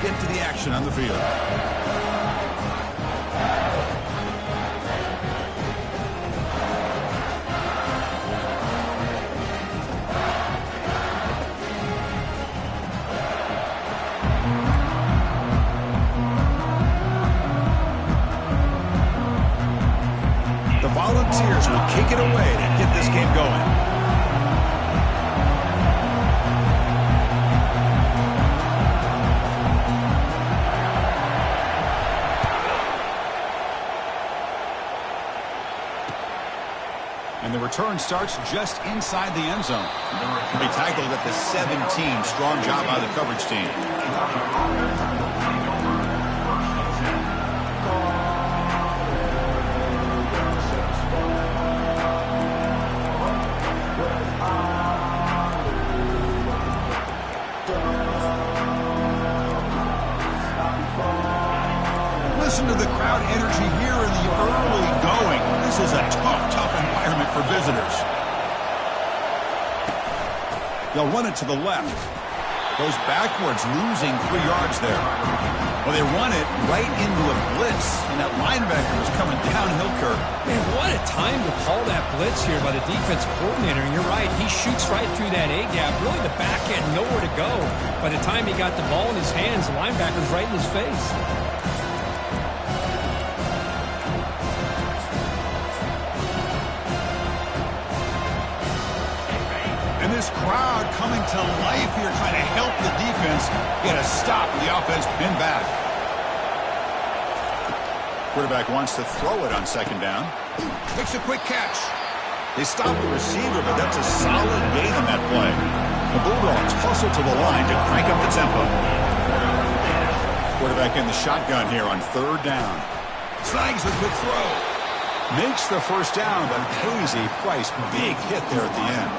get to the action on the field. The Volunteers will kick it away to get this game going. And the return starts just inside the end zone. They tackled at the 17. Strong job by the coverage team. Listen to the crowd energy here in the early going. This is a tough environment for visitors. They'll run it to the left. Goes backwards, losing 3 yards there. Well, they run it right into a blitz, and that linebacker was coming downhill, Kirk. Man, what a time to call that blitz here by the defensive coordinator. And you're right, he shoots right through that A-gap. Really, the back end, nowhere to go. By the time he got the ball in his hands, the linebacker's right in his face. And this crowd coming to life here, trying to help the defense get a stop. The offense pinned back. Quarterback wants to throw it on second down. Makes a quick catch. They stop the receiver, but that's a solid gain on that play. The Bulldogs hustle to the line to crank up the tempo. Quarterback in the shotgun here on third down. Snags a good throw. Makes the first down, but pays a price. Big hit there at the end.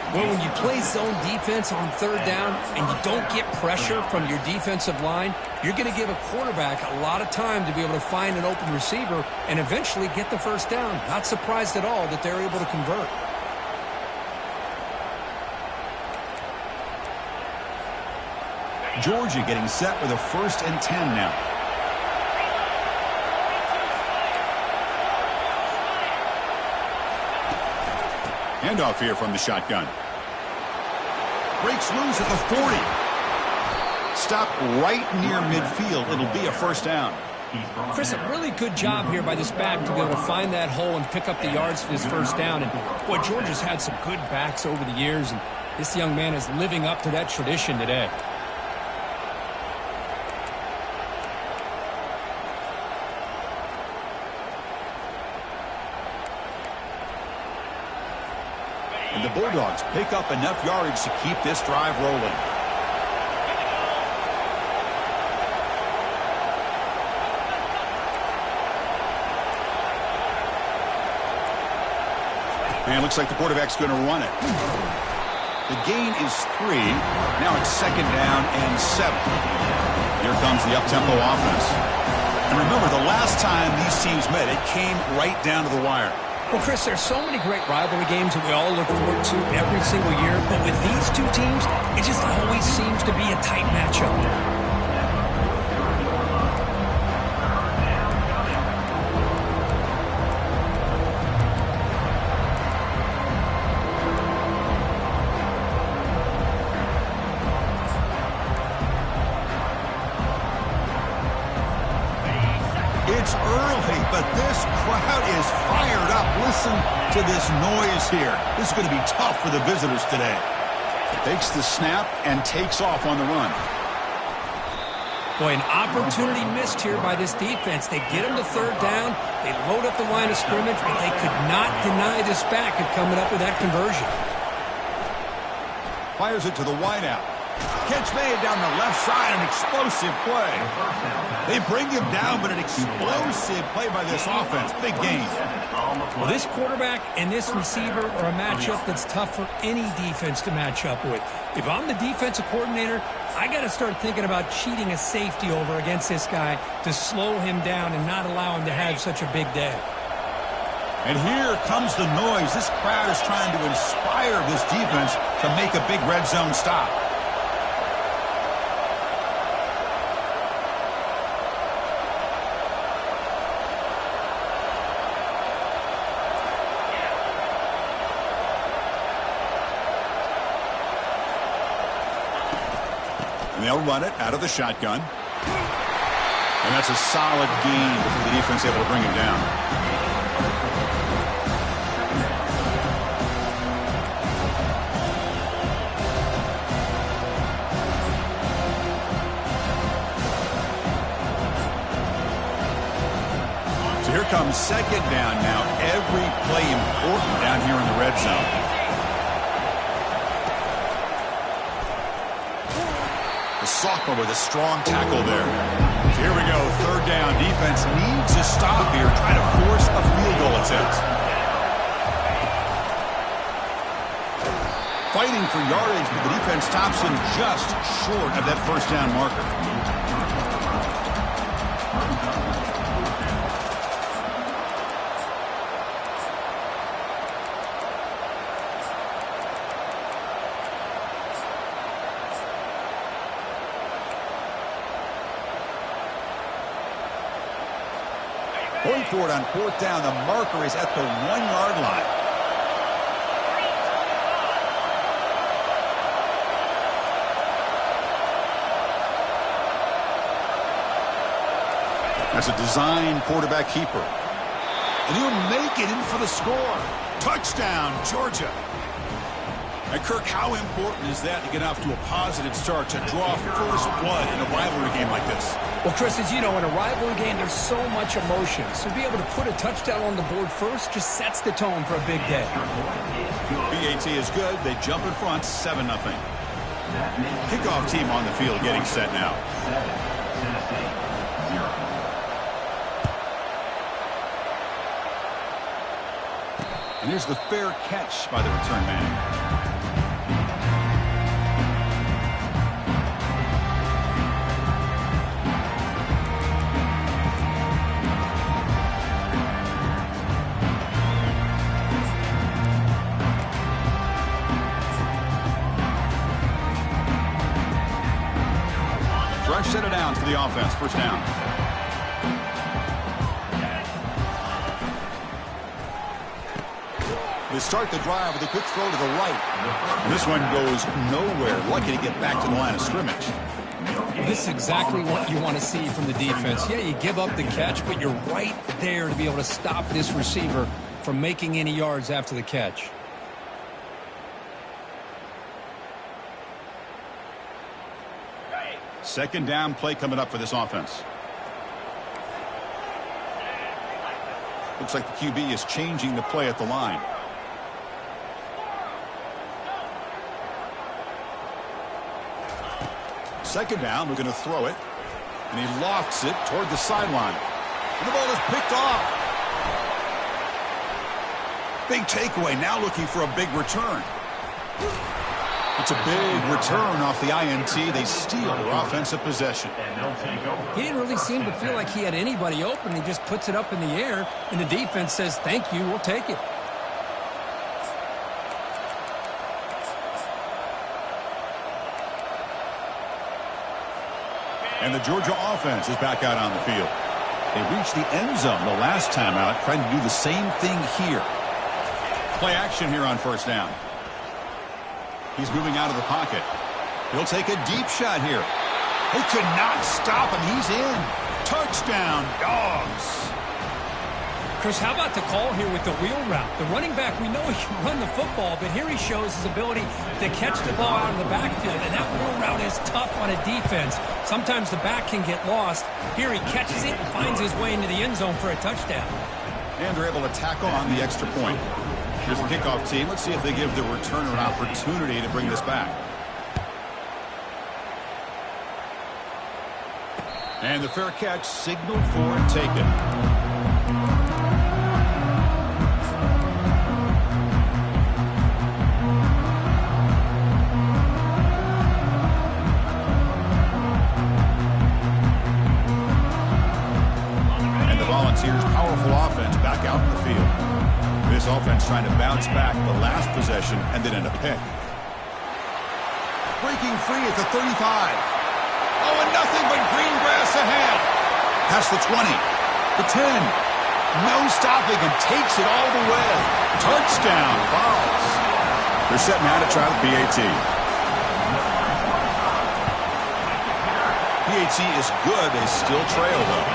Well, when you play zone defense on third down and you don't get pressure from your defensive line, you're going to give a quarterback a lot of time to be able to find an open receiver and eventually get the first down. Not surprised at all that they're able to convert. Georgia getting set with a 1st and 10 now. Handoff here from the shotgun. Breaks loose at the 40. Stop right near midfield. It'll be a first down. Chris, a really good job here by this back to be able to find that hole and pick up the yards for his first down. And, boy, Georgia's had some good backs over the years, and this young man is living up to that tradition today. And the Bulldogs pick up enough yardage to keep this drive rolling. And it looks like the quarterback's going to run it. The gain is 3. Now it's 2nd down and 7. Here comes the up-tempo offense. And remember, the last time these teams met, it came right down to the wire. Well, Chris, there's so many great rivalry games that we all look forward to every single year. But with these two teams, it just always seems to be a tight matchup. It's early, but this crowd is fired up. Listen to this noise here. This is going to be tough for the visitors today. Takes the snap and takes off on the run. Boy, an opportunity missed here by this defense. They get him to third down. They load up the line of scrimmage, but they could not deny this back of coming up with that conversion. Fires it to the wideout. Catch made down the left side, an explosive play. They bring him down, but an explosive play by this offense. Big gain. Well, this quarterback and this receiver are a matchup that's tough for any defense to match up with. If I'm the defensive coordinator, I got to start thinking about cheating a safety over against this guy to slow him down and not allow him to have such a big day. And here comes the noise. This crowd is trying to inspire this defense to make a big red zone stop. And they'll run it out of the shotgun. And that's a solid gain before the defense able to bring him down. So here comes second down now. Every play important down here in the red zone. Sophomore with a strong tackle there. So here we go, third down. Defense needs to stop here, try to force a field goal attempt. Fighting for yardage, but the defense stops him just short of that first down marker. Going for it on fourth down. The marker is at the 1-yard line. That's a design quarterback keeper. And he'll make it in for the score. Touchdown, Georgia. And Kirk, how important is that to get off to a positive start, to draw first blood in a rivalry game like this? Well, Chris, as you know, in a rivalry game, there's so much emotion. So to be able to put a touchdown on the board first just sets the tone for a big day. BAT is good. They jump in front, 7-0. Kickoff team on the field getting set now. And here's the fair catch by the return man. Set it down for the offense. First down. They start the drive with a quick throw to the right. And this one goes nowhere. Lucky to get back to the line of scrimmage. This is exactly what you want to see from the defense. Yeah, you give up the catch, but you're right there to be able to stop this receiver from making any yards after the catch. Second down play coming up for this offense. Looks like the QB is changing the play at the line. Second down, we're going to throw it. And he lofts it toward the sideline. And the ball is picked off. Big takeaway, now looking for a big return. It's a big return off the INT. They steal their offensive possession. He didn't really seem to feel like he had anybody open. He just puts it up in the air, and the defense says, thank you, we'll take it. And the Georgia offense is back out on the field. They reached the end zone the last time out, trying to do the same thing here. Play action here on first down. He's moving out of the pocket. He'll take a deep shot here. They could not stop him. He's in. Touchdown, Dogs. Chris, how about the call here with the wheel route? The running back, we know he can run the football, but here he shows his ability to catch the ball out of the backfield, and that wheel route is tough on a defense. Sometimes the back can get lost. Here he catches it and finds his way into the end zone for a touchdown. And they're able to tackle on the extra point. Here's the kickoff team. Let's see if they give the returner an opportunity to bring this back. And the fair catch signaled for and taken. And the Volunteers' powerful offense back out in the field. This offense trying to bounce back the last possession and then in a pick. Breaking free at the 35. Oh, and nothing but green grass ahead. Past the 20. The 10. No stopping and takes it all the way. Touchdown, Vols. They're setting out to try the PAT. PAT is good. They still trail, though.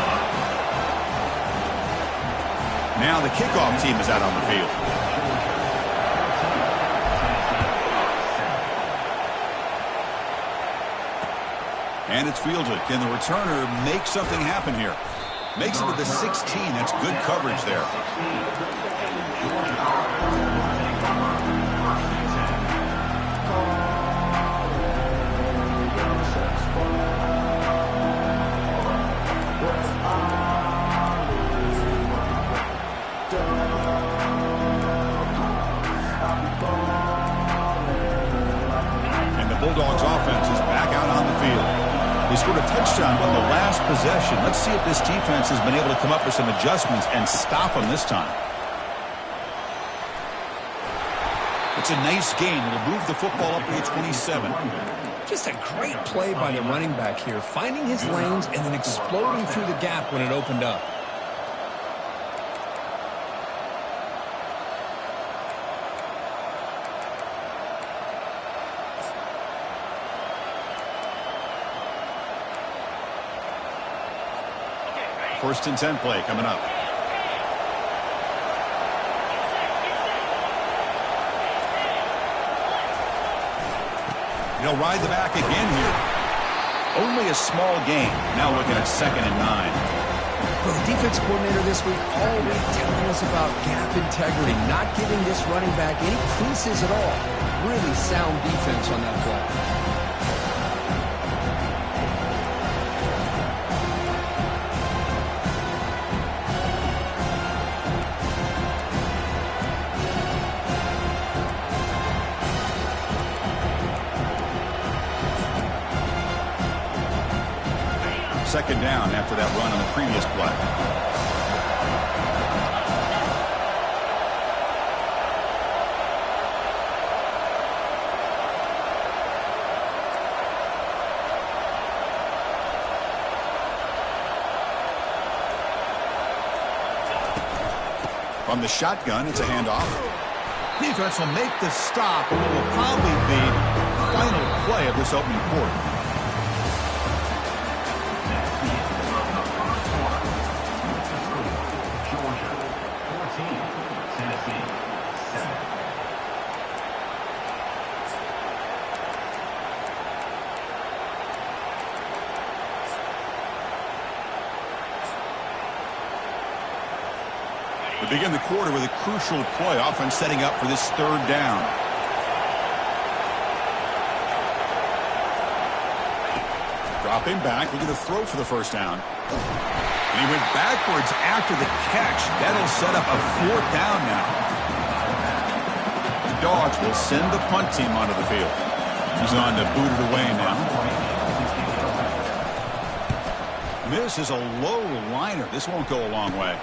Now the kickoff team is out on the field. And it's fielded. Can the returner make something happen here? Makes it to the 16. That's good coverage there. And the Bulldogs offense is back out on the field. They scored a touchdown on the last possession. Let's see if this defense has been able to come up with some adjustments and stop them this time. It's a nice gain. It'll move the football up to the 27. Just a great play by the running back here, finding his lanes and then exploding through the gap when it opened up. First and 10 play coming up. He'll ride the back again here. Only a small gain. Now looking at 2nd and 9. Well, the defense coordinator this week all week telling us about gap integrity, not giving this running back any creases at all. Really sound defense on that play. Second down after that run on the previous play. From the shotgun, it's a handoff. Defense will make the stop, and it will probably be the final play of this opening quarter. We begin the quarter with a crucial play, offense setting up for this 3rd down. Dropping back, looking to throw for the first down. And he went backwards after the catch. That'll set up a 4th down now. The Dogs will send the punt team onto the field. He's on to boot it away now. This is a low liner. This won't go a long way.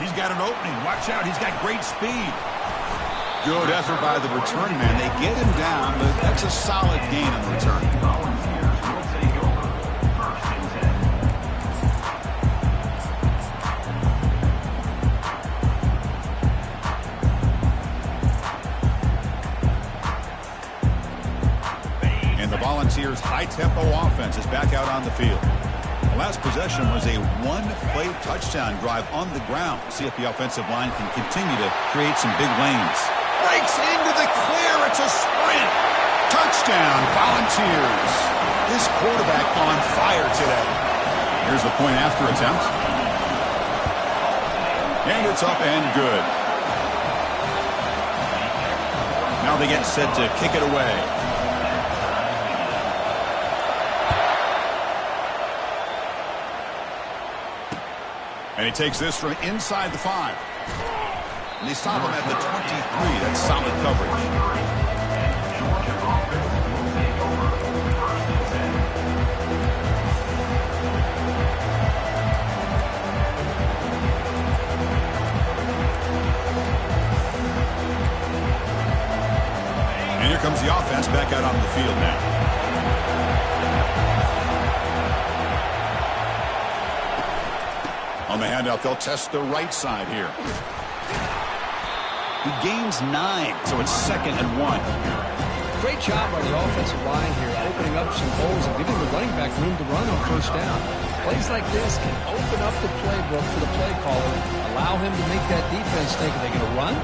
He's got an opening. Watch out. He's got great speed. Good effort by the return man. They get him down, but that's a solid gain on the return. And the Volunteers' high-tempo offense is back out on the field. The last possession was a one-play touchdown drive on the ground. See if the offensive line can continue to create some big lanes. Breaks into the clear. It's a sprint. Touchdown, Volunteers. This quarterback on fire today. Here's the point after attempt. And it's up and good. Now they get set to kick it away. And he takes this from inside the 5. And they stop him at the 23. That's solid coverage. And here comes the offense back out on the field now. On the handout, they'll test the right side here. He gains 9, so it's 2nd and 1. Great job by the offensive line here, opening up some holes and giving the running back room to run on first down. Plays like this can open up the playbook for the play caller, allow him to make that defense think, are they going to run?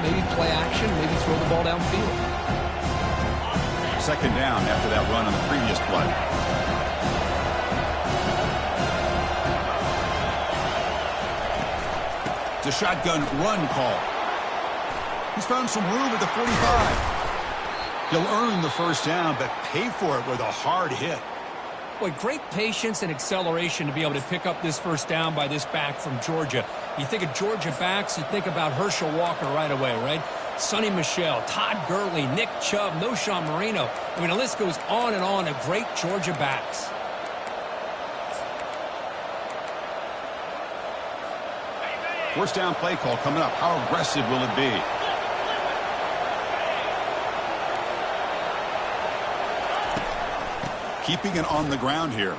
Maybe play action, maybe throw the ball downfield. Second down after that run on the previous play. It's a shotgun run call. He's found some room at the 45. He'll earn the first down, but pay for it with a hard hit. Boy, great patience and acceleration to be able to pick up this first down by this back from Georgia. You think of Georgia backs, you think about Herschel Walker right away, right? Sonny Michel, Todd Gurley, Nick Chubb, Noshawn Marino. I mean, the list goes on and on of great Georgia backs. First down play call coming up. How aggressive will it be? Keeping it on the ground here.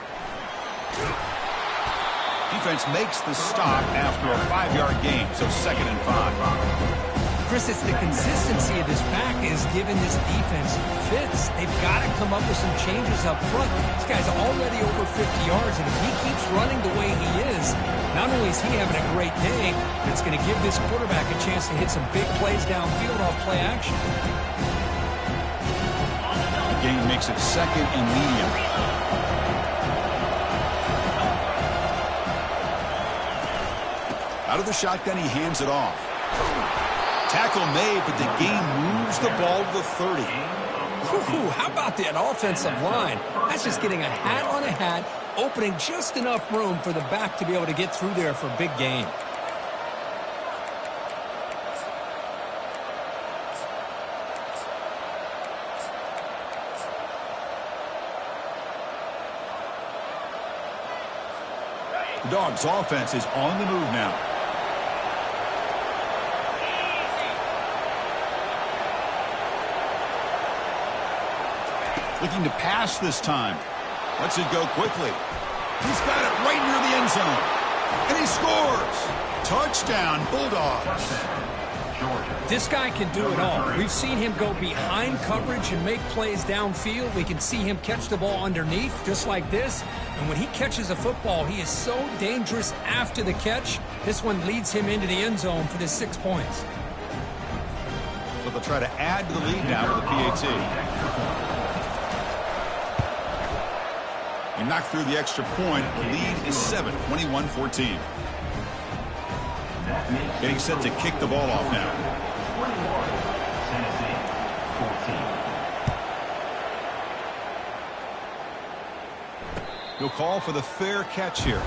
Defense makes the stop after a 5-yard gain, so 2nd and 5. Chris, it's the consistency of this back is giving this defense fits. They've got to come up with some changes up front. This guy's already over 50 yards, and if he keeps running the way he is, not only is he having a great day, but it's going to give this quarterback a chance to hit some big plays downfield off play action. Gain makes it 2nd and medium. Out of the shotgun, he hands it off. Tackle made, but the gain moves the ball to the 30. Ooh, how about that offensive line? That's just getting a hat on a hat, opening just enough room for the back to be able to get through there for a big gain. The Dogs' offense is on the move now. Looking to pass this time. Lets it go quickly. He's got it right near the end zone. And he scores. Touchdown, Bulldogs. This guy can do it all. We've seen him go behind coverage and make plays downfield. We can see him catch the ball underneath just like this. And when he catches a football, he is so dangerous after the catch. This one leads him into the end zone for the 6 points. So they'll try to add to the lead now with the PAT. He knocked through the extra point. The lead is 7, 21-14. Getting set to kick the ball off now. He'll call for the fair catch here.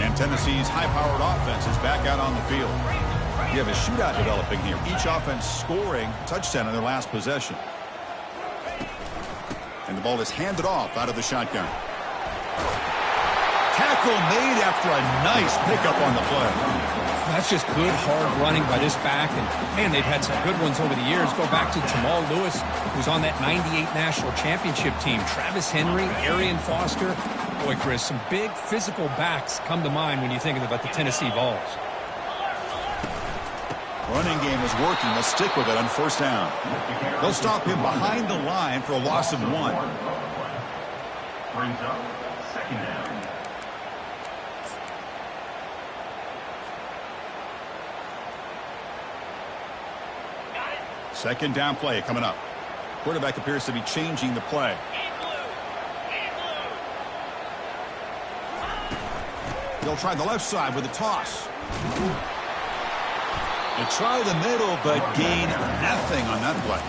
And Tennessee's high-powered offense is back out on the field. You have a shootout developing here. Each offense scoring a touchdown in their last possession. And the ball is handed off out of the shotgun. Tackle made after a nice pickup on the play. That's just good, hard running by this back. And, man, they've had some good ones over the years. Go back to Jamal Lewis, who's on that 98 national championship team. Travis Henry, Arian Foster. Boy, Chris, some big physical backs come to mind when you think about the Tennessee Vols. Running game is working. They'll stick with it on first down. They'll stop him behind the line for a loss of 1. Brings up 2nd down. Second down play coming up. Quarterback appears to be changing the play. They'll try the left side with a toss. They try the middle, but gain nothing on that play.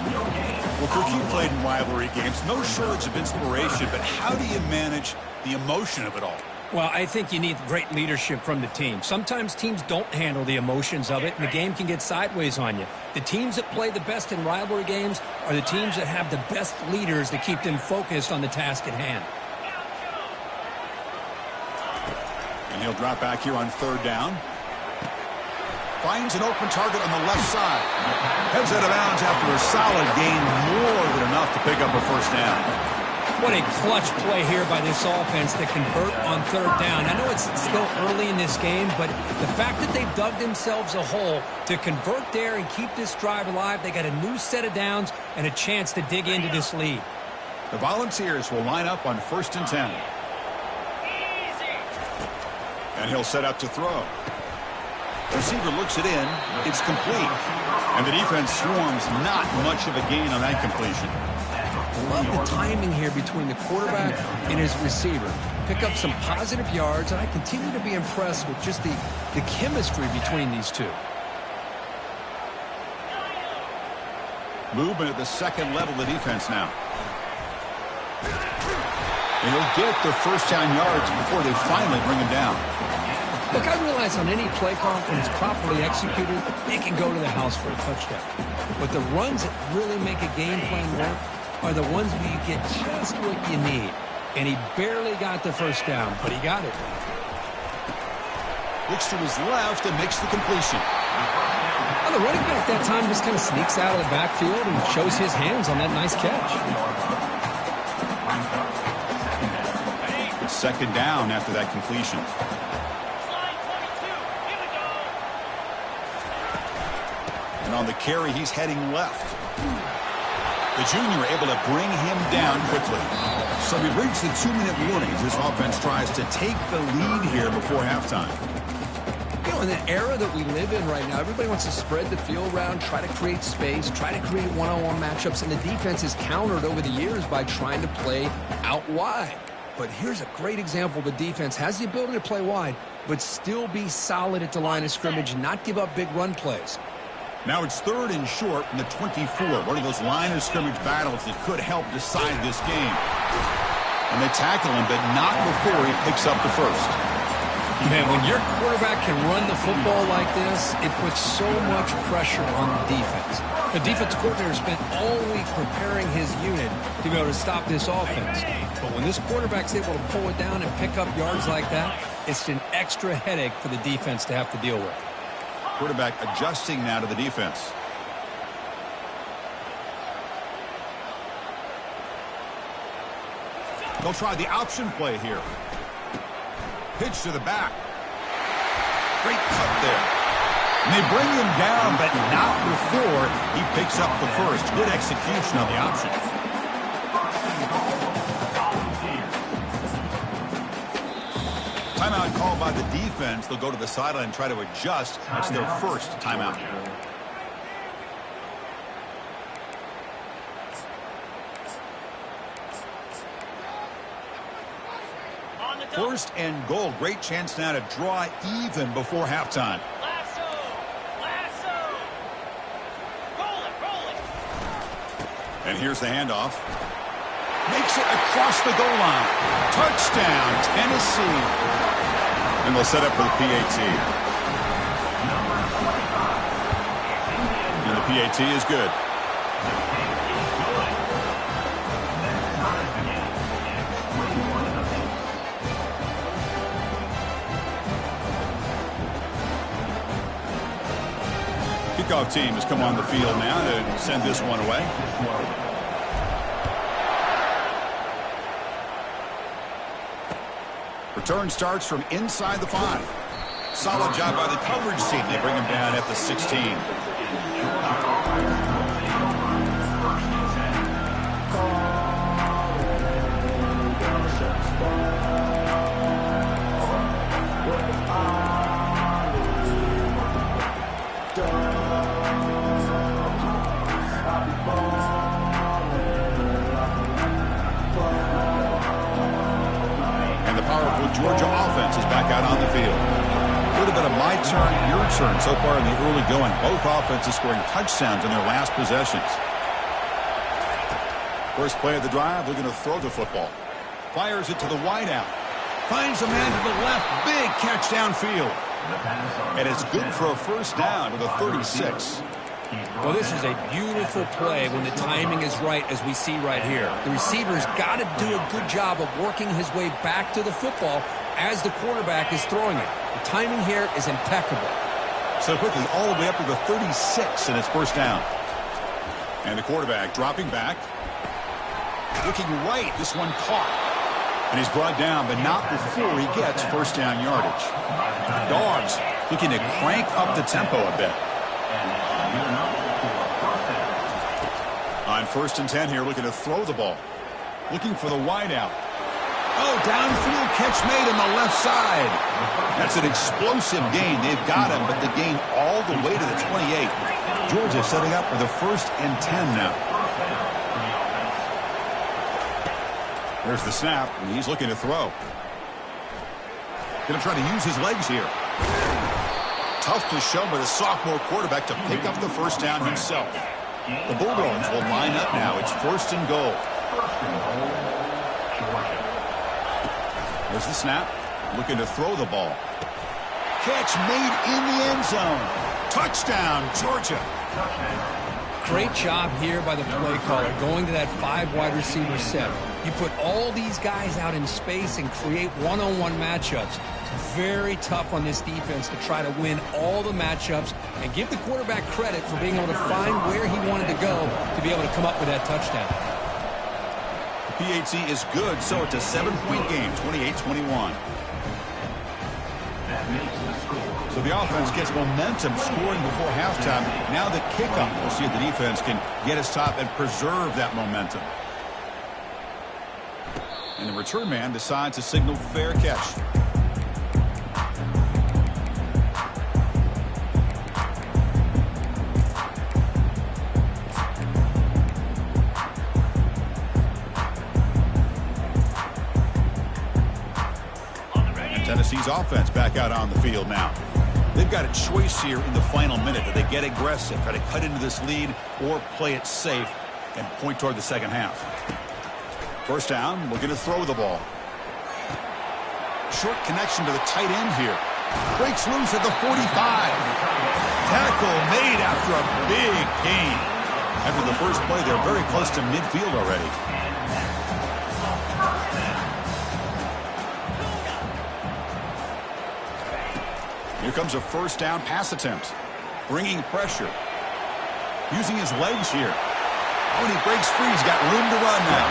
Well, Kirk, you played in rivalry games. No shortage of inspiration, but how do you manage the emotion of it all? Well, I think you need great leadership from the team. Sometimes teams don't handle the emotions of it, and the game can get sideways on you. The teams that play the best in rivalry games are the teams that have the best leaders to keep them focused on the task at hand. And he'll drop back here on third down. Finds an open target on the left side. Heads out of bounds after a solid gain, more than enough to pick up a first down. What a clutch play here by this offense to convert on third down. I know it's still early in this game, but the fact that they've dug themselves a hole to convert there and keep this drive alive, they got a new set of downs and a chance to dig into this lead. The Volunteers will line up on 1st and 10. And he'll set up to throw. Receiver looks it in. It's complete. And the defense swarms not much of a gain on that completion. I love the timing here between the quarterback and his receiver. Pick up some positive yards, and I continue to be impressed with just the chemistry between these two. Movement at the second level of the defense now. And he'll get the first down yards before they finally bring him down. Look, I realize on any play call, when it's properly executed, it can go to the house for a touchdown. But the runs that really make a game plan work are the ones where you get just what you need. And he barely got the first down, but he got it. Looks to his left and makes the completion. Well, the running back that time just kind of sneaks out of the backfield and shows his hands on that nice catch. It's second down after that completion. And on the carry, he's heading left. The junior able to bring him down quickly. So we've reached the 2-minute warning as this offense tries to take the lead here before halftime. You know, in the era that we live in right now, everybody wants to spread the field around, try to create space, try to create one-on-one matchups, and the defense is countered over the years by trying to play out wide. But here's a great example. The defense has the ability to play wide, but still be solid at the line of scrimmage, not give up big run plays. Now it's 3rd and short from the 24. One of those line of scrimmage battles that could help decide this game. And they tackle him, but not before he picks up the first. Man, when your quarterback can run the football like this, it puts so much pressure on the defense. The defensive coordinator spent all week preparing his unit to be able to stop this offense. But when this quarterback's able to pull it down and pick up yards like that, it's an extra headache for the defense to have to deal with. Quarterback adjusting now to the defense. They'll try the option play here. Pitch to the back. Great cut there. And they bring him down, but not before he picks up the first. Good execution on the option. Timeout called by the defense. They'll go to the sideline and try to adjust. That's their first timeout. First and goal. Great chance now to draw even before halftime. And here's the handoff. Makes it across the goal line. Touchdown, Tennessee. And they'll set up for the PAT. And the PAT is good. Kickoff team has come on the field now to send this one away. Return starts from inside the 5. Solid job by the coverage team. They bring him down at the 16. Georgia offense is back out on the field. A little bit of my turn, your turn so far in the early going. Both offenses scoring touchdowns in their last possessions. First play of the drive, they're going to throw the football. Fires it to the wideout. Finds a man to the left. Big catch downfield. And it's good for a first down to the 36. Well, this is a beautiful play when the timing is right, as we see right here. The receiver's got to do a good job of working his way back to the football as the quarterback is throwing it. The timing here is impeccable. So quickly, all the way up to the 36, and it's first down. And the quarterback dropping back. Looking right, this one caught. And he's brought down, but not before he gets first down yardage. The Dogs looking to crank up the tempo a bit. On 1st and 10 here, looking to throw the ball. Looking for the wideout. Oh, downfield catch made on the left side. That's an explosive gain. They've got him, but the gain all the way to the 28. Georgia setting up for the 1st and 10 now. There's the snap, and he's looking to throw. Going to try to use his legs here. Tough to show by the sophomore quarterback to pick up the first down himself. The Bulldogs will line up now. It's 1st and goal. There's the snap. Looking to throw the ball. Catch made in the end zone. Touchdown, Georgia. Great job here by the play caller, going to that 5 wide receiver set. You put all these guys out in space and create one-on-one matchups. It's very tough on this defense to try to win all the matchups and give the quarterback credit for being able to find where he wanted to go to be able to come up with that touchdown. The PAT is good, so it's a 7-point game, 28-21. So the offense gets momentum scoring before halftime. Now the kickoff. We'll see if the defense can get his top and preserve that momentum. And the return man decides to signal fair catch. And Tennessee's offense back out on the field now. They've got a choice here in the final minute. Do they get aggressive, try to cut into this lead, or play it safe and point toward the second half? First down, looking to throw the ball. Short connection to the tight end here. Breaks loose at the 45. Tackle made after a big gain. After the first play, they're very close to midfield already. Here comes a first down pass attempt. Bringing pressure. Using his legs here. When he breaks free, he's got room to run now.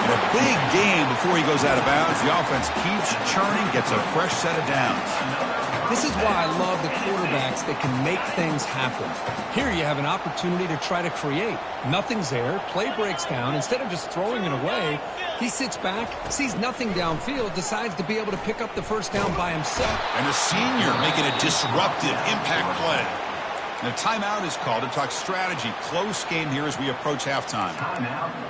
And a big gain before he goes out of bounds. The offense keeps churning, gets a fresh set of downs. This is why I love the quarterbacks that can make things happen. Here you have an opportunity to try to create. Nothing's there. Play breaks down. Instead of just throwing it away, he sits back, sees nothing downfield, decides to be able to pick up the first down by himself. And the senior making a disruptive impact play. And a timeout is called to talk strategy. Close game here as we approach halftime.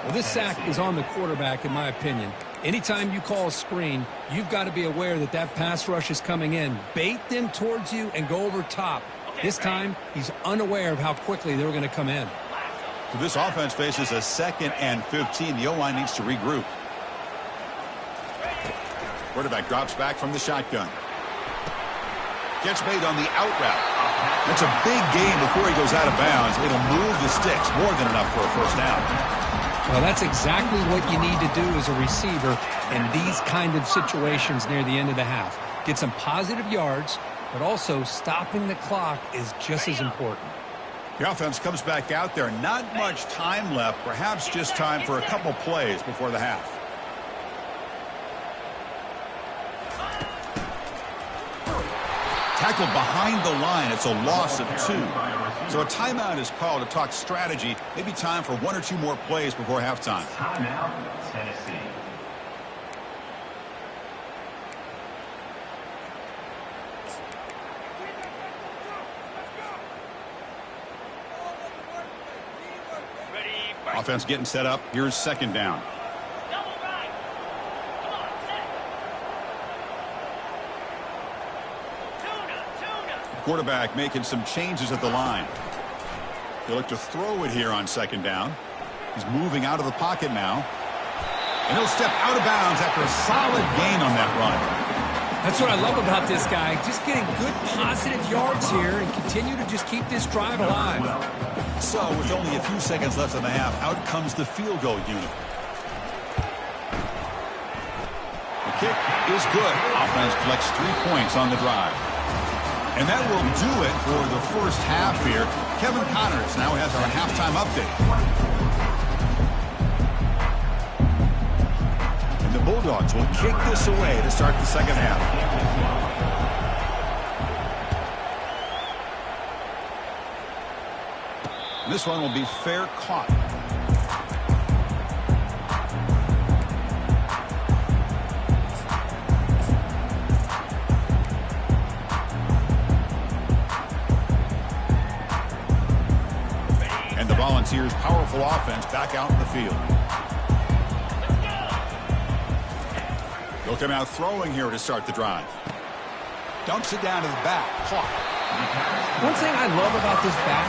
Well, this sack is on the quarterback, in my opinion. Anytime you call a screen, you've got to be aware that that pass rush is coming in. Bait them towards you and go over top. This time, he's unaware of how quickly they're going to come in. So this offense faces a 2nd and 15. The O-line needs to regroup. Quarterback drops back from the shotgun. Gets made on the out route. That's a big gain before he goes out of bounds. It'll move the sticks, more than enough for a first down. Well, that's exactly what you need to do as a receiver in these kind of situations near the end of the half. Get some positive yards, but also stopping the clock is just as important. The offense comes back out there. Not much time left. Perhaps just time for a couple plays before the half. Tackled behind the line. It's a loss of 2. So a timeout is called to talk strategy. Maybe time for 1 or 2 more plays before halftime. Timeout, Tennessee. Offense getting set up. Here's 2nd down. Quarterback making some changes at the line. They look to throw it here on 2nd down. He's moving out of the pocket now. And he'll step out of bounds after a solid gain on that run. That's what I love about this guy. Just getting good positive yards here and continue to just keep this drive alive. So with only a few seconds left in the half, out comes the field goal unit. The kick is good. Offense collects 3 points on the drive. And that will do it for the first half here. Kevin Connors now has our halftime update. And the Bulldogs will kick this away to start the second half. This one will be fair caught. And the Volunteers' powerful offense back out in the field. They'll come out throwing here to start the drive. Dumps it down to the back. Caught. One thing I love about this back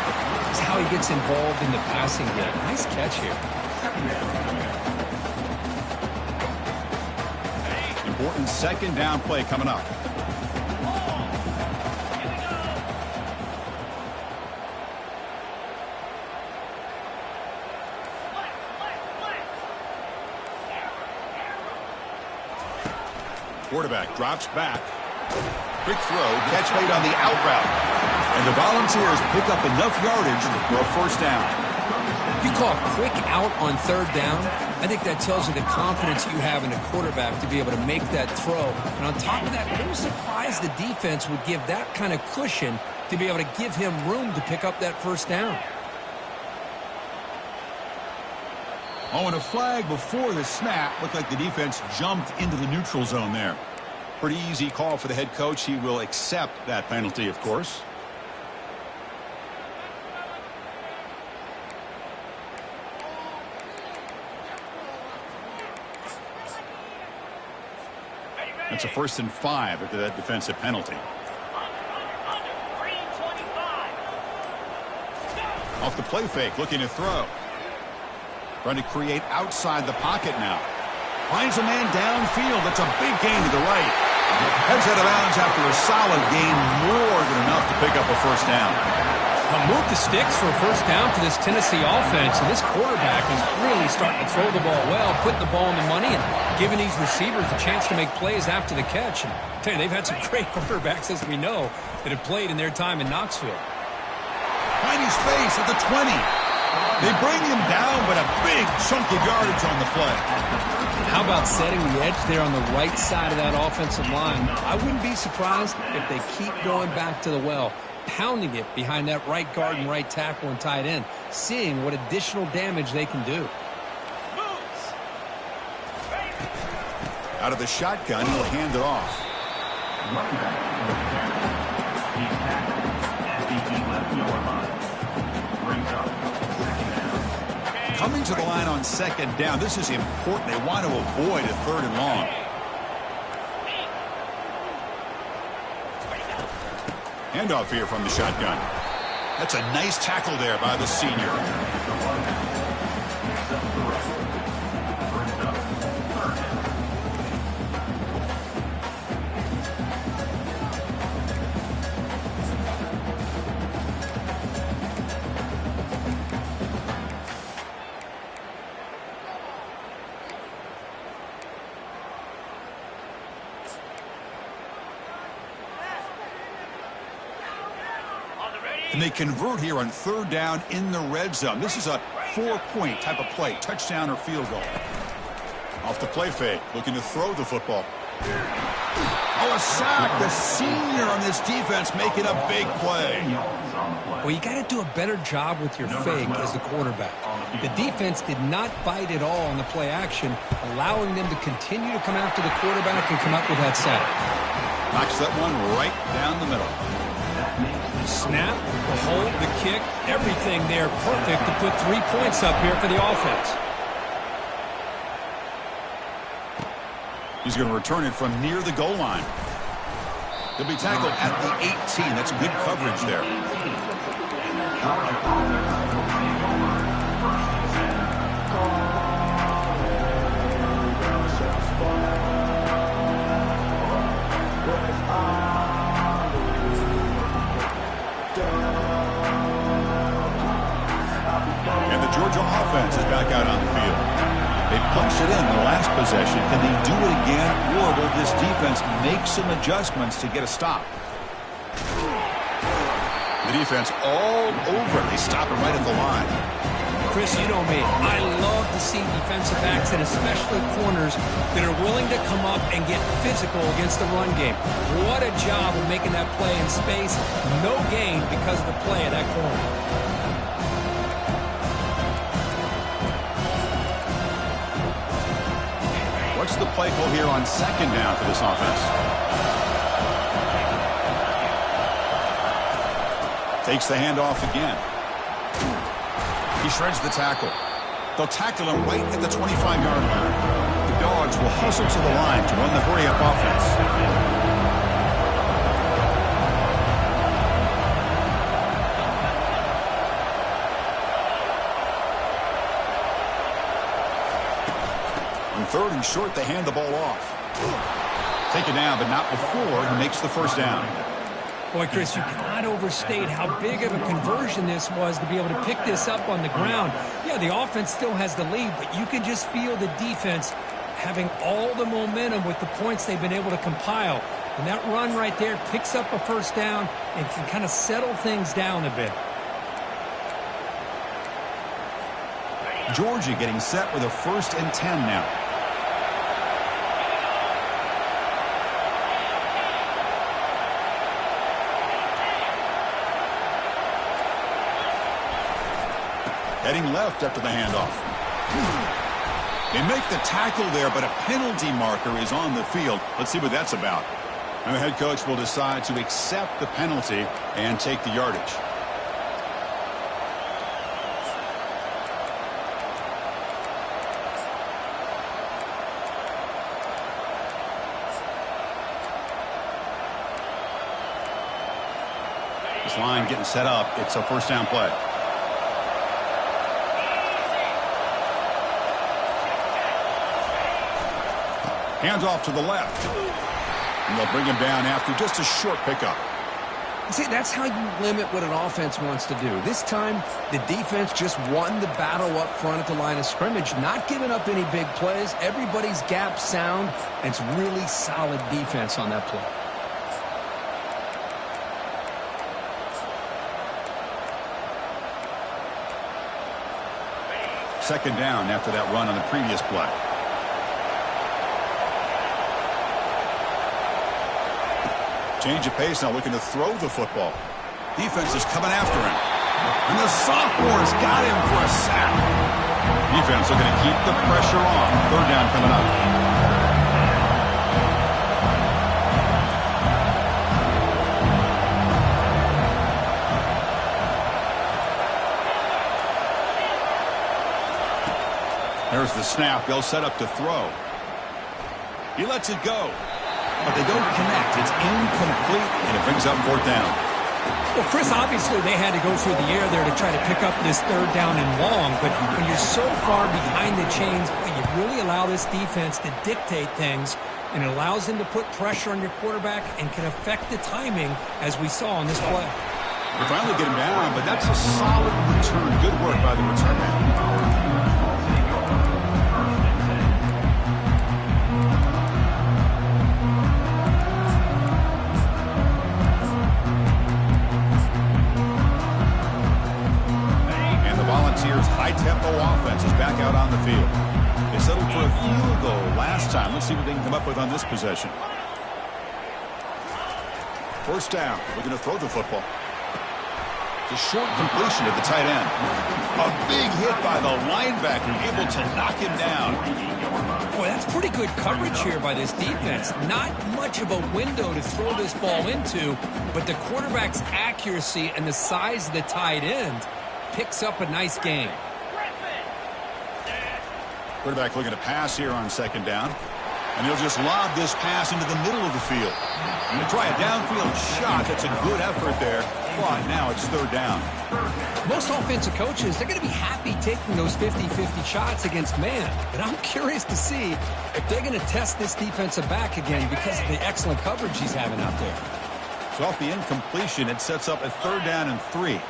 is how he gets involved in the passing game. Nice catch here. Important second down play coming up. Quarterback drops back. Quick throw, catch made on the out route. And the Volunteers pick up enough yardage for a first down. If you call a quick out on third down, I think that tells you the confidence you have in a quarterback to be able to make that throw. And on top of that, I'm surprised the defense would give that kind of cushion to be able to give him room to pick up that first down. Oh, and a flag before the snap. Looked like the defense jumped into the neutral zone there. Pretty easy call for the head coach. He will accept that penalty, of course. That's a 1st and 5 after that defensive penalty. Off the play fake, looking to throw. Trying to create outside the pocket now. Finds a man downfield. That's a big gain to the right. Heads out of bounds after a solid gain, more than enough to pick up a first down. Move the sticks for a first down for this Tennessee offense. And this quarterback is really starting to throw the ball well, putting the ball in the money, and giving these receivers a chance to make plays after the catch. And I tell you, they've had some great quarterbacks, as we know, that have played in their time in Knoxville. Finding space at the 20. They bring him down, but a big chunk of yardage on the play. How about setting the edge there on the right side of that offensive line? I wouldn't be surprised if they keep going back to the well, pounding it behind that right guard and right tackle and tight end, seeing what additional damage they can do. Out of the shotgun, he'll hand it off. Coming to the line on second down. This is important. They want to avoid a 3rd and long. Handoff here from the shotgun. That's a nice tackle there by the senior. And they convert here on 3rd down in the red zone. This is a 4-point type of play, touchdown or field goal. Off the play fake, looking to throw the football. Oh, a sack. The senior on this defense making a big play. Well, you got to do a better job with your fake as the quarterback. The defense did not bite at all on the play action, allowing them to continue to come after the quarterback and come up with that sack. Knocks that one right down the middle. Snap, the hold, the kick, everything there perfect to put 3 points up here for the offense. He's going to return it from near the goal line. He'll be tackled at the 18. That's good coverage there. And the Georgia offense is back out on the field. They punched it in the last possession. Can they do it again? Or will this defense make some adjustments to get a stop? The defense all over it. They stop it right at the line. Chris, you know me. I love to see defensive backs and especially corners that are willing to come up and get physical against the run game. What a job of making that play in space. No gain because of the play of that corner. What's the play call here on second down for this offense? Takes the handoff again. He shreds the tackle. They'll tackle him right at the 25-yard line. The Dogs will hustle to the line to run the hurry-up offense. On third and short, they hand the ball off. Take it down, but not before he makes the first down. Boy, Chris, you cannot overstate how big of a conversion this was to be able to pick this up on the ground. Yeah, the offense still has the lead, but you can just feel the defense having all the momentum with the points they've been able to compile. And that run right there picks up a first down and can kind of settle things down a bit. Georgia getting set with a 1st and 10 now. Heading left after the handoff. They make the tackle there, but a penalty marker is on the field. Let's see what that's about. And the head coach will decide to accept the penalty and take the yardage. This line getting set up. It's a first down play. Hands off to the left. And they'll bring him down after just a short pickup. See, that's how you limit what an offense wants to do. This time, the defense just won the battle up front at the line of scrimmage, not giving up any big plays. Everybody's gap sound, and it's really solid defense on that play. Second down after that run on the previous play. Change of pace now, looking to throw the football. Defense is coming after him. And the sophomore's got him for a sack. Defense looking to keep the pressure on. Third down coming up. There's the snap. They'll set up to throw. He lets it go. But they don't connect. It's incomplete, and it brings up fourth down. Well, Chris, obviously they had to go through the air there to try to pick up this third down and long, but when you're so far behind the chains, you really allow this defense to dictate things, and it allows them to put pressure on your quarterback and can affect the timing, as we saw on this play. They finally get him down, but that's a solid return. Good work by the return man. High-tempo offense is back out on the field. They settled for a field goal last time. Let's see what they can come up with on this possession. First down. Looking to throw the football. It's a short completion to the tight end. A big hit by the linebacker, able to knock him down. Boy, that's pretty good coverage here by this defense. Not much of a window to throw this ball into, but the quarterback's accuracy and the size of the tight end picks up a nice gain. Quarterback looking to pass here on second down. And he'll just lob this pass into the middle of the field. And to try a downfield shot. That's a good effort there. But now it's third down. Most offensive coaches, they're going to be happy taking those 50-50 shots against man. But I'm curious to see if they're going to test this defensive back again because of the excellent coverage he's having out there. So off the incompletion, it sets up a third down and 3.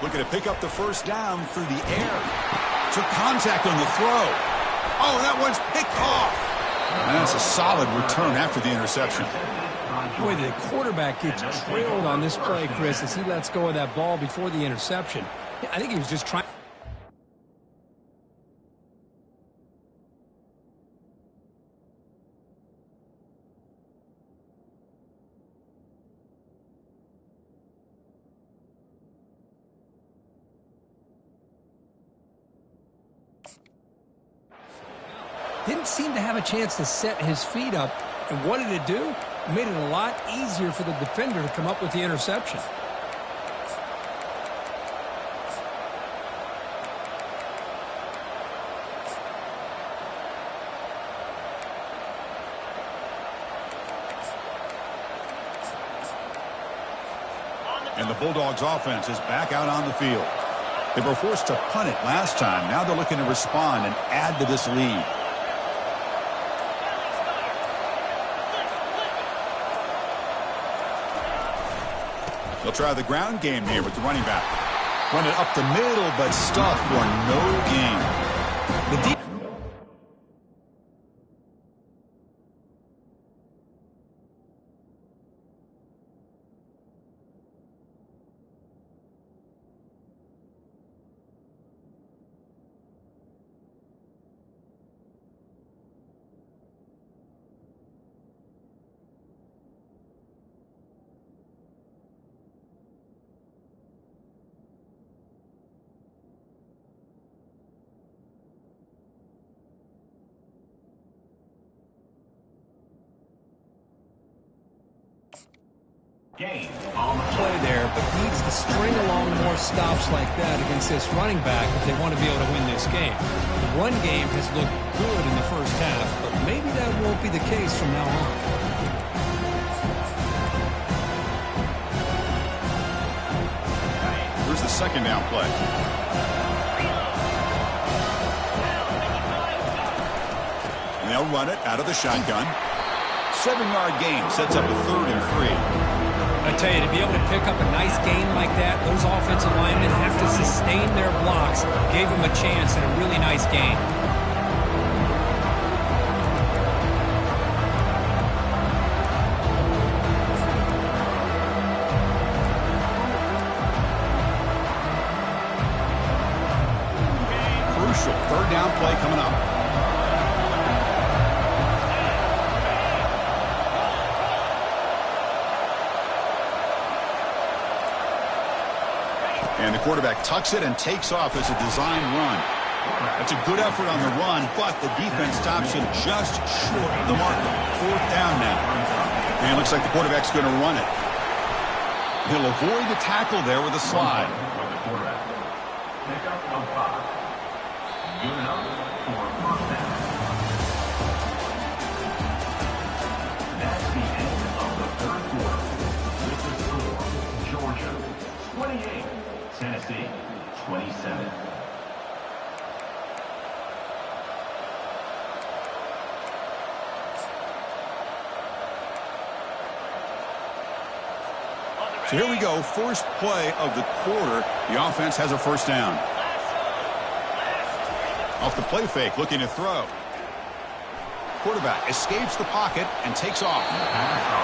Looking to pick up the first down through the air. Took contact on the throw. Oh, that one's picked off. And that's a solid return after the interception. Boy, the quarterback gets trailed on this play, Chris, as he lets go of that ball before the interception. I think he was just trying. Didn't seem to have a chance to set his feet up. And what did it do? It made it a lot easier for the defender to come up with the interception. And the Bulldogs offense is back out on the field. They were forced to punt it last time. Now they're looking to respond and add to this lead. They'll try the ground game here with the running back. Run it up the middle, but stuff for no gain. The deep Game on the play there, but needs to string along more stops like that against this running back if they want to be able to win this game. The run game has looked good in the first half, but maybe that won't be the case from now on. Here's the second down play. And they'll run it out of the shotgun. 7-yard gain sets up a 3rd and 3. I tell you, to be able to pick up a nice gain like that, those offensive linemen have to sustain their blocks. Gave them a chance at a really nice gain. Crucial 3rd down play coming up. And the quarterback tucks it and takes off as a design run. That's a good effort on the run, but the defense stops him just short of the marker. 4th down now. And it looks like the quarterback's going to run it. He'll avoid the tackle there with a slide. pick up of 5. Good enough for a first down. That's the end of the 3rd quarter. With the score, Georgia 28, Tennessee 27. So here we go, first play of the quarter. The offense has a first down. Off the play fake, looking to throw. Quarterback escapes the pocket and takes off.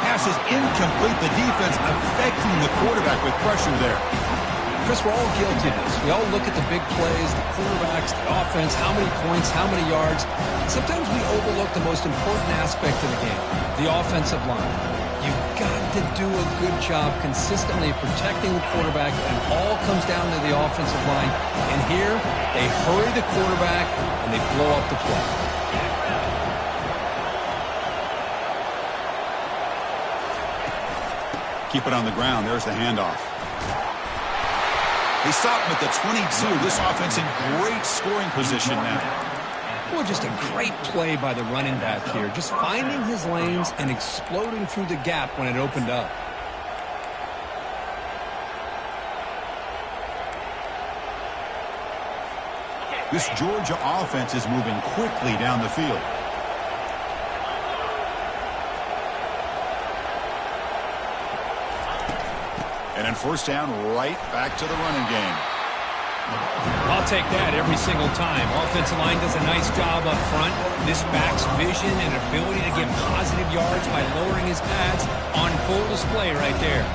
Pass is incomplete. The defense affecting the quarterback with pressure there. Chris, we're all guilty of this. We all look at the big plays, the quarterbacks, the offense, how many points, how many yards. Sometimes we overlook the most important aspect of the game, the offensive line. You've got to do a good job consistently protecting the quarterback, and all comes down to the offensive line. And here, they hurry the quarterback, and they blow up the play. Keep it on the ground. There's the handoff. They stop him at the 22. This offense in great scoring position now. Well, just a great play by the running back here. Just finding his lanes and exploding through the gap when it opened up. This Georgia offense is moving quickly down the field. And then first down, right back to the running game. I'll take that every single time. Offensive line does a nice job up front. This back's vision and ability to get positive yards by lowering his pads on full display right there.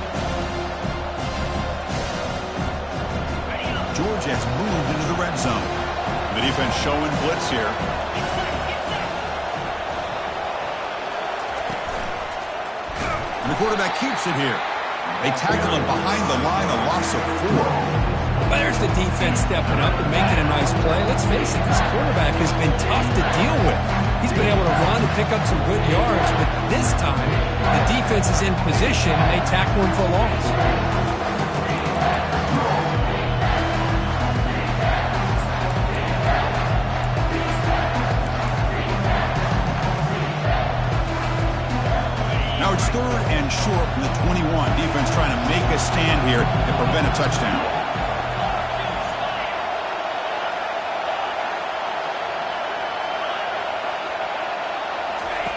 George has moved into the red zone. The defense showing blitz here. And the quarterback keeps it here. They tackle him behind the line, a loss of 4. Well, there's the defense stepping up and making a nice play. Let's face it, this quarterback has been tough to deal with. He's been able to run and pick up some good yards, but this time the defense is in position and they tackle him for a loss. Now it's 3rd and short from the 21. Defense trying to make a stand here and prevent a touchdown.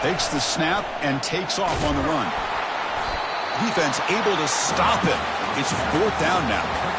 Takes the snap and takes off on the run. Defense able to stop it. It's 4th down now.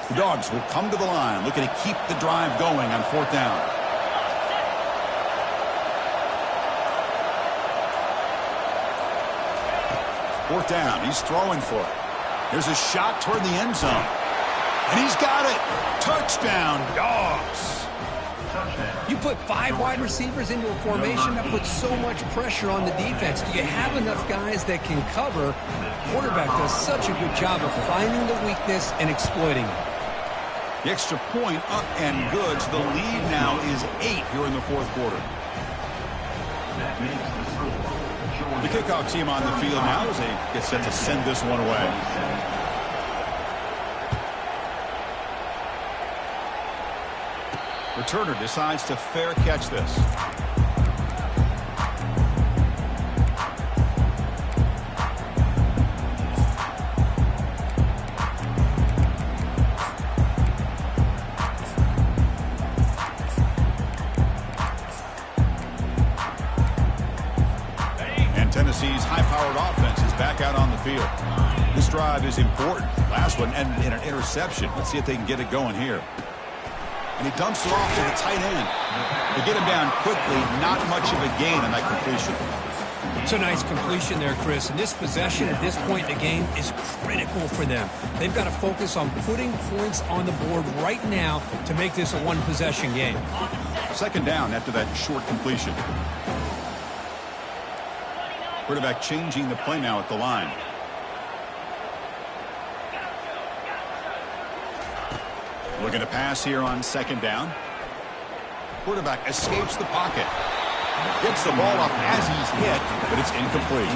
The Dogs will come to the line, looking to keep the drive going on 4th down. Fourth down, he's throwing for it. Here's a shot toward the end zone. And he's got it. Touchdown, Dogs. You put 5 wide receivers into a formation, that puts so much pressure on the defense. Do you have enough guys that can cover? Quarterback does such a good job of finding the weakness and exploiting it. The extra point up and good. So the lead now is 8 here in the 4th quarter. The kickoff team on the field now as they get set to send this one away. Returner decides to fair catch this. Tennessee's high-powered offense is back out on the field. This drive is important. Last one ended in an interception. Let's see if they can get it going here. And he dumps it off to the tight end. To get him down quickly, not much of a gain on that completion. It's a nice completion there, Chris. And this possession at this point in the game is critical for them. They've got to focus on putting points on the board right now to make this a one-possession game. 2nd down after that short completion. Quarterback changing the play now at the line. Looking to pass here on 2nd down. Quarterback escapes the pocket. Gets the ball up as he's hit, but it's incomplete.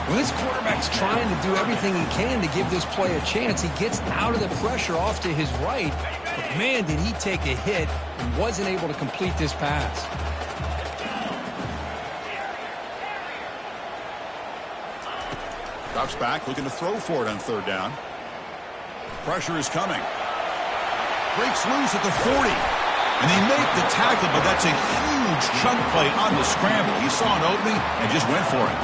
Well, this quarterback's trying to do everything he can to give this play a chance. He gets out of the pressure off to his right, but man, did he take a hit and wasn't able to complete this pass. Drops back, looking to throw for it on 3rd down. Pressure is coming. Breaks loose at the 40. And they make the tackle, but that's a huge chunk play on the scramble. He saw an opening and just went for it.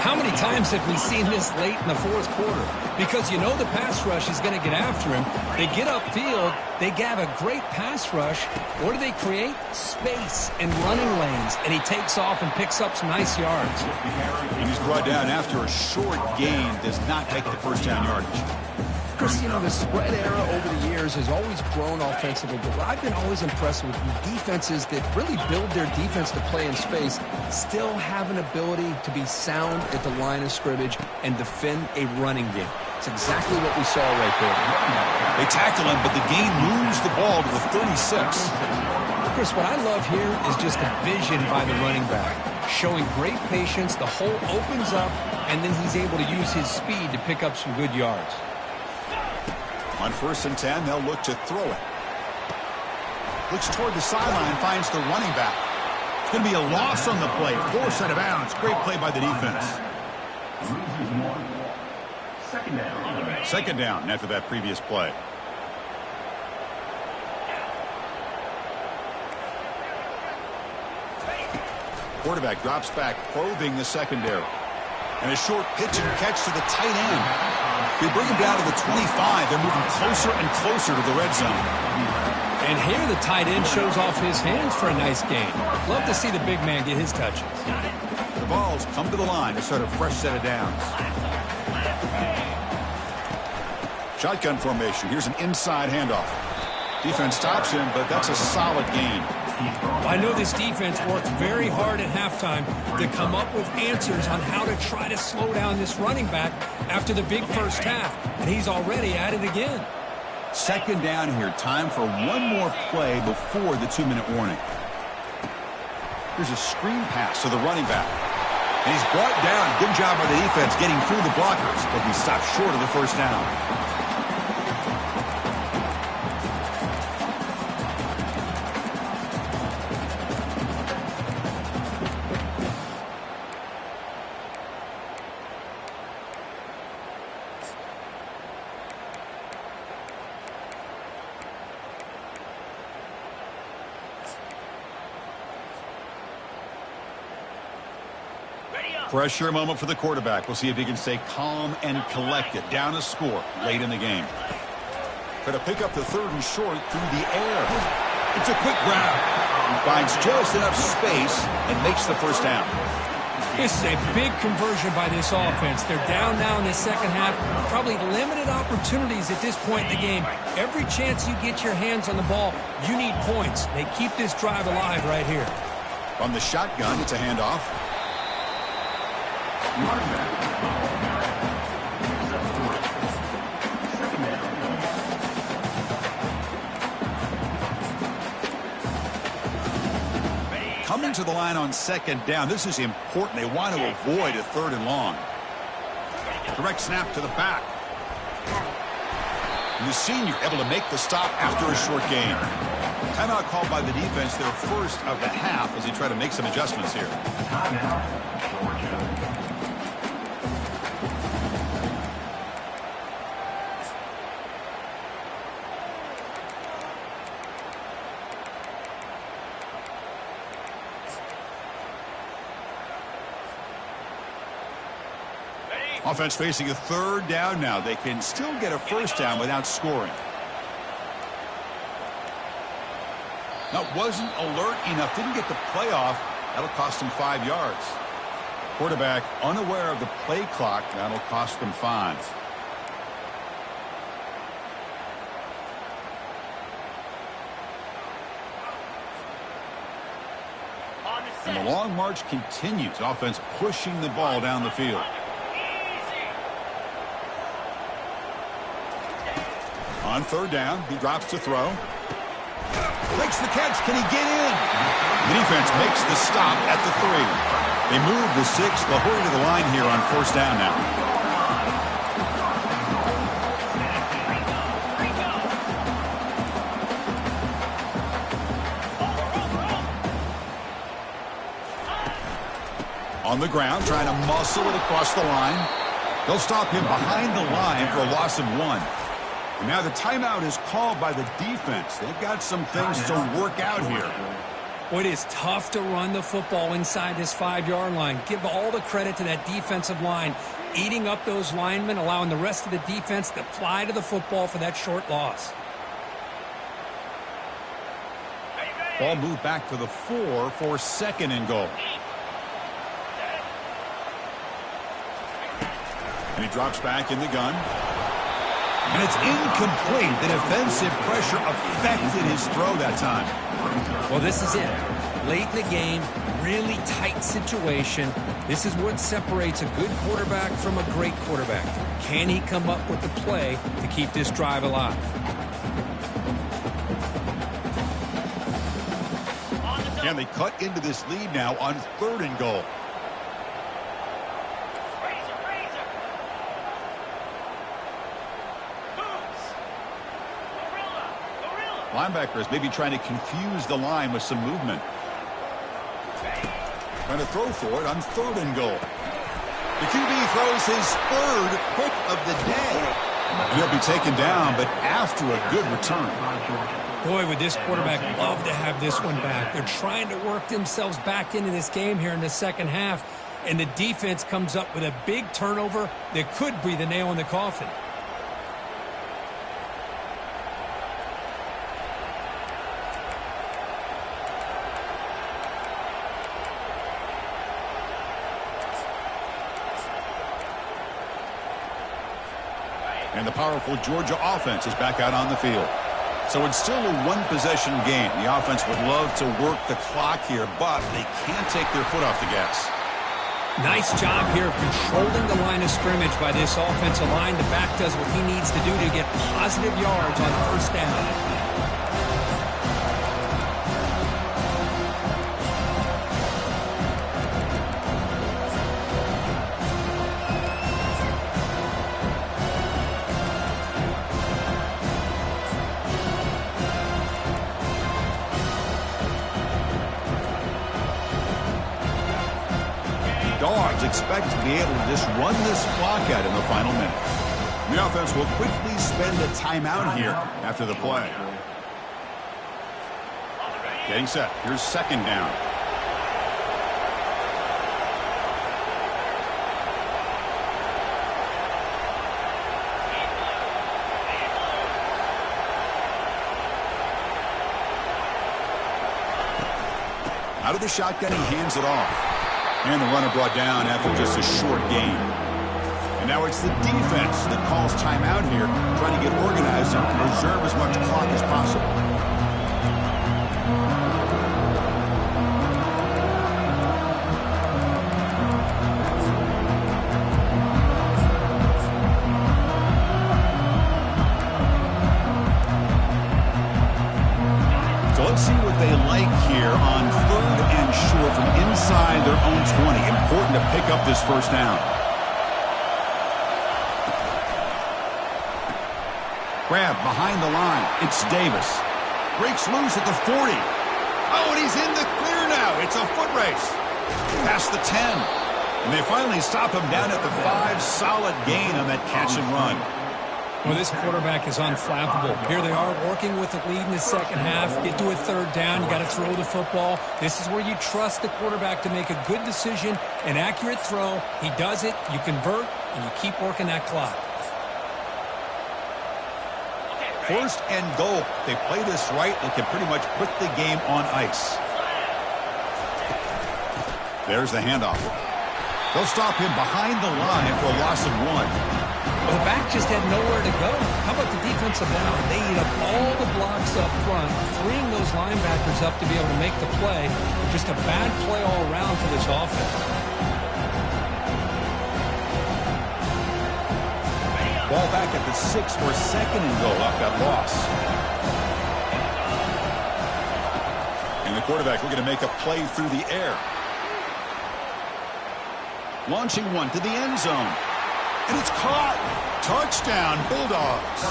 How many times have we seen this late in the 4th quarter? Because you know the pass rush is going to get after him. They get upfield. They have a great pass rush. What do they create? Space and running lanes. And he takes off and picks up some nice yards. And he's brought down after a short gain. Does not take the 1st down yardage. Chris, you know, the spread era over the years has always grown offensively, but I've been always impressed with defenses that really build their defense to play in space, still have an ability to be sound at the line of scrimmage and defend a running game. It's exactly what we saw right there. They tackle him, but the game moves the ball to the 36. Chris, what I love here is just the vision by the running back. showing great patience. The hole opens up, and then he's able to use his speed to pick up some good yards. On 1st and 10, they'll look to throw it. Looks toward the sideline, finds the running back. It's going to be a loss on the play. Forced out of bounds. Great play by the defense. Second down after that previous play. Quarterback drops back, probing the secondary. And a short pitch and catch to the tight end. They bring him down to the 25. They're moving closer and closer to the red zone. And here the tight end shows off his hands for a nice gain. Love to see the big man get his touches. The balls come to the line to start a fresh set of downs. Shotgun formation. Here's an inside handoff. Defense stops him, but that's a solid gain. I know this defense worked very hard at halftime to come up with answers on how to try to slow down this running back after the big first half, and he's already at it again. Second down here. Time for one more play before the 2-minute warning. Here's a screen pass to the running back. And he's brought down. Good job by the defense getting through the blockers, but he stopped short of the first down. Pressure moment for the quarterback. We'll see if he can stay calm and collected. Down a score late in the game. Going to pick up the 3rd and short through the air. It's a quick grab. Finds just enough space and makes the first down. This is a big conversion by this offense. They're down now in the second half. Probably limited opportunities at this point in the game. Every chance you get your hands on the ball, you need points. They keep this drive alive right here. From the shotgun, it's a handoff. Coming to the line on second down. This is important. They want to avoid a 3rd and long. Direct snap to the back. And the senior able to make the stop after a short gain. Timeout called by the defense, their first of the half, as they try to make some adjustments here. Timeout, Georgia. Offense facing a 3rd down now. They can still get a first down without scoring. That wasn't alert enough. Didn't get the play off. That'll cost them 5 yards. Quarterback unaware of the play clock. That'll cost them 5. And the long march continues. Offense pushing the ball down the field. On 3rd down, he drops to throw. Makes the catch. Can he get in? The defense makes the stop at the 3. They move the 6. They'll hurry to the line here on 1st down now. On the ground, trying to muscle it across the line. They'll stop him behind the line for a loss of 1. And now the timeout is called by the defense. They've got some things to work out here. Well, it is tough to run the football inside this 5-yard line. Give all the credit to that defensive line, eating up those linemen, allowing the rest of the defense to fly to the football for that short loss. Ball moved back to the 4 for 2nd and goal. And he drops back in the gun. And it's incomplete. The defensive pressure affected his throw that time. Well, this is it. Late in the game, really tight situation. This is what separates a good quarterback from a great quarterback. Can he come up with the play to keep this drive alive? And they cut into this lead now on 3rd and goal. Linebackers maybe trying to confuse the line with some movement. Trying to throw for it on 3rd and goal. The QB throws his 3rd pick of the day. And he'll be taken down, but after a good return. Boy, would this quarterback love to have this one back. They're trying to work themselves back into this game here in the second half, and the defense comes up with a big turnover that could be the nail in the coffin. And the powerful Georgia offense is back out on the field. So it's still a one-possession game. The offense would love to work the clock here, but they can't take their foot off the gas. Nice job here of controlling the line of scrimmage by this offensive line. The back does what he needs to do to get positive yards on 1st down. Dogs expect to be able to just run this clock out in the final minute. The offense will quickly spend a timeout here after the play. Getting set. Here's 2nd down. Out of the shotgun, he hands it off. And the runner brought down after just a short gain. And now it's the defense that calls timeout here, trying to get organized and preserve as much clock as possible. So let's see what they like here on 3rd and short from inside their own 20. Important to pick up this 1st down. Grab behind the line. It's Davis. Breaks loose at the 40. Oh, and he's in the clear now. It's a foot race. Past the 10. And they finally stop him down at the 5. Solid gain on that catch and run. Well, this quarterback is unflappable. Here they are working with the lead in the second half. Get to a 3rd down. You got to throw the football. This is where you trust the quarterback to make a good decision, an accurate throw. He does it. You convert, and you keep working that clock. 1st and goal. They play this right, they can pretty much put the game on ice. There's the handoff. They'll stop him behind the line for a loss of 1. Well, the back just had nowhere to go. How about the defensive line? They eat up all the blocks up front, freeing those linebackers up to be able to make the play. Just a bad play all around for this offense. Ball back at the 6 for 2nd and goal off that loss. And the quarterback looking to make a play through the air. Launching one to the end zone. And it's caught. Touchdown, Bulldogs.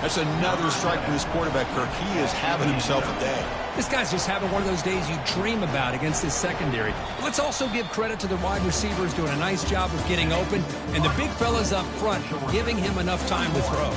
That's another strike from this quarterback, Kirk. He is having himself a day. This guy's just having one of those days you dream about against this secondary. Let's also give credit to the wide receivers doing a nice job of getting open, and the big fellas up front giving him enough time to throw.